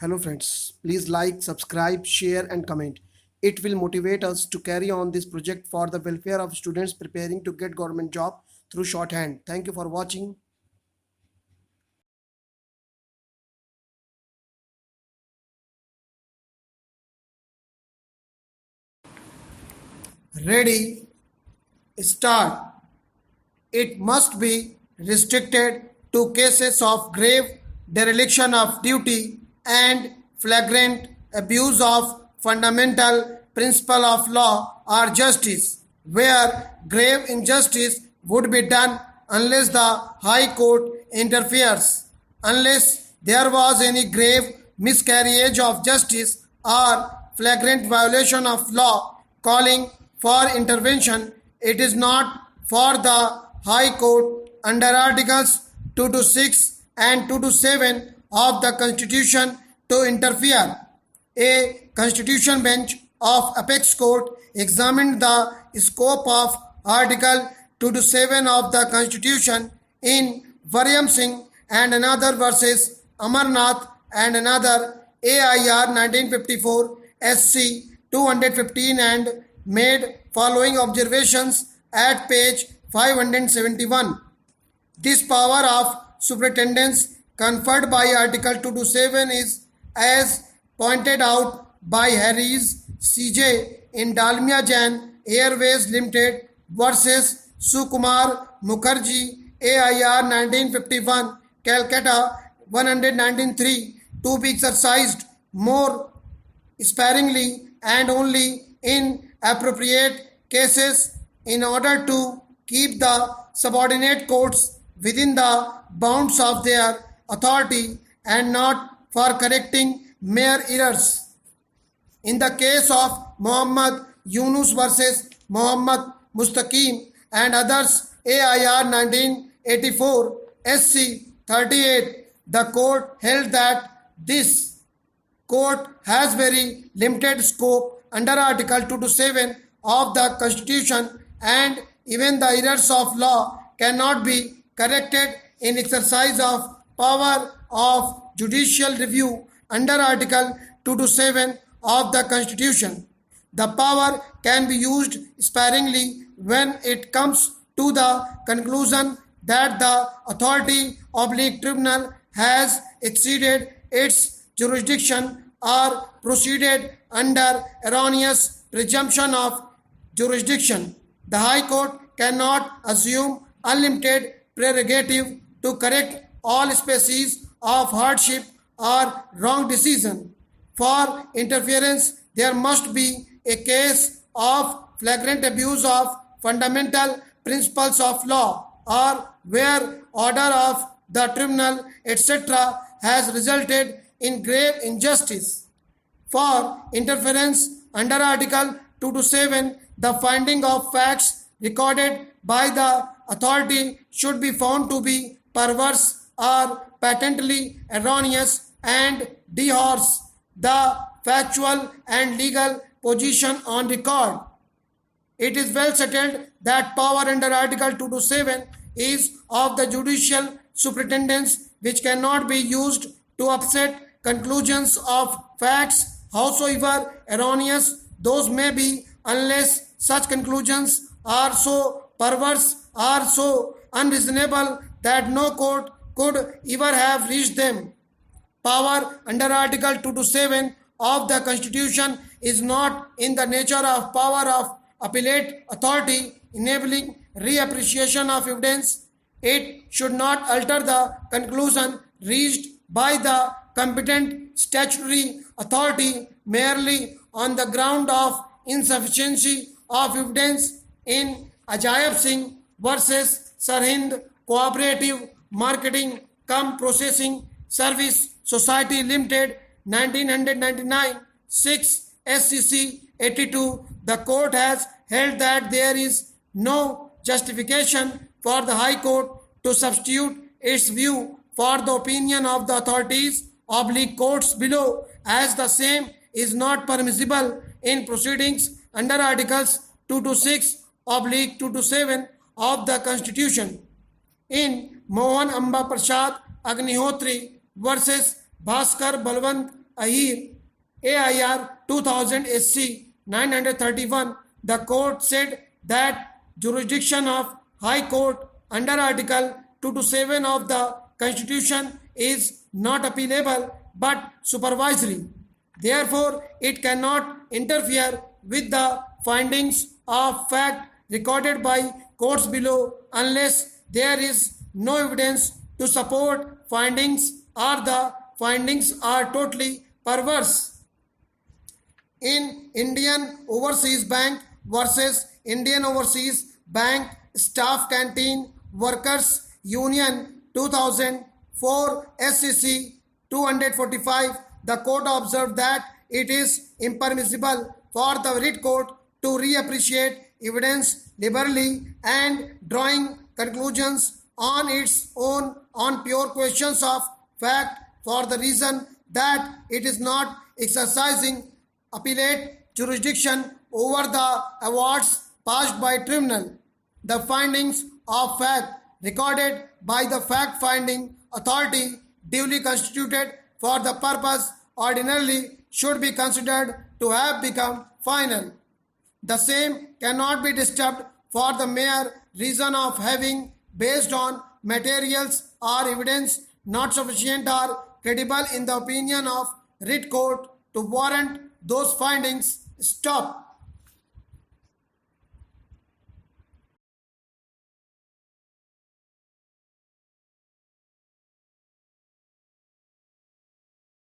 Hello friends, please like, subscribe, share and comment. It will motivate us to carry on this project for the welfare of students preparing to get government job through shorthand. Thank you for watching. Ready, start. It must be restricted to cases of grave dereliction of duty and flagrant abuse of fundamental principle of law or justice, where grave injustice would be done unless the High Court interferes, unless there was any grave miscarriage of justice or flagrant violation of law calling for intervention. It is not for the High Court under Articles 226 and 227 of the Constitution to interfere. A Constitution bench of Apex Court examined the scope of Article 227 of the Constitution in Varyam Singh and another versus Amarnath and another AIR 1954 SC 215 and made following observations at page 571. This power of superintendence conferred by Article 227 is, as pointed out by Harris CJ in Dalmia Jain Airways Limited versus Sukumar Mukherjee AIR 1951 Calcutta 119.3 to be exercised more sparingly and only in appropriate cases in order to keep the subordinate courts within the bounds of their authority and not for correcting mere errors. In the case of Muhammad Yunus versus Muhammad Mustaqim and others AIR 1984 SC 38, the court held that this court has very limited scope under Article 227 of the Constitution and even the errors of law cannot be corrected in exercise of power of judicial review under Article 227 of the Constitution. The power can be used sparingly when it comes to the conclusion that the authority oblique tribunal has exceeded its jurisdiction or proceeded under erroneous presumption of jurisdiction. The High Court cannot assume unlimited prerogative to correct all species of hardship or wrong decision. For interference, there must be a case of flagrant abuse of fundamental principles of law or where order of the tribunal, etc., has resulted in grave injustice. For interference under Article 227, the finding of facts recorded by the authority should be found to be perverse or patently erroneous and dehorse the factual and legal position on record. It is well settled that power under Article 227 is of the judicial superintendence which cannot be used to upset conclusions of facts, howsoever erroneous those may be, unless such conclusions are so perverse or so unreasonable that no court could ever have reached them. Power under Article 227 of the Constitution is not in the nature of power of appellate authority enabling reappreciation of evidence. It should not alter the conclusion reached by the competent statutory authority merely on the ground of insufficiency of evidence in Ajayab Singh versus Sarhind Cooperative Marketing Cum Processing Service Society Limited 1999 6 SCC 82. The court has held that there is no justification for the High Court to substitute its view for the opinion of the authorities oblique courts below, as the same is not permissible in proceedings under Articles 226 oblique 227 of the Constitution. In Mohan Amba Prasad Agnihotri versus Bhaskar Balwant Ahir, AIR 2000 SC 931, the court said that jurisdiction of High Court under Article 227 of the Constitution is not appealable but supervisory. Therefore, it cannot interfere with the findings of fact recorded by courts below unless there is no evidence to support findings or the findings are totally perverse. In Indian Overseas Bank versus Indian Overseas Bank Staff Canteen Workers Union 2004 SCC 245, the court observed that it is impermissible for the writ court to reappreciate evidence liberally and drawing conclusions on its own on pure questions of fact for the reason that it is not exercising appellate jurisdiction over the awards passed by tribunal. The findings of fact recorded by the fact-finding authority duly constituted for the purpose ordinarily should be considered to have become final. The same cannot be disturbed for the mere reason of having, based on materials or evidence not sufficient or credible in the opinion of writ court to warrant those findings. Stop.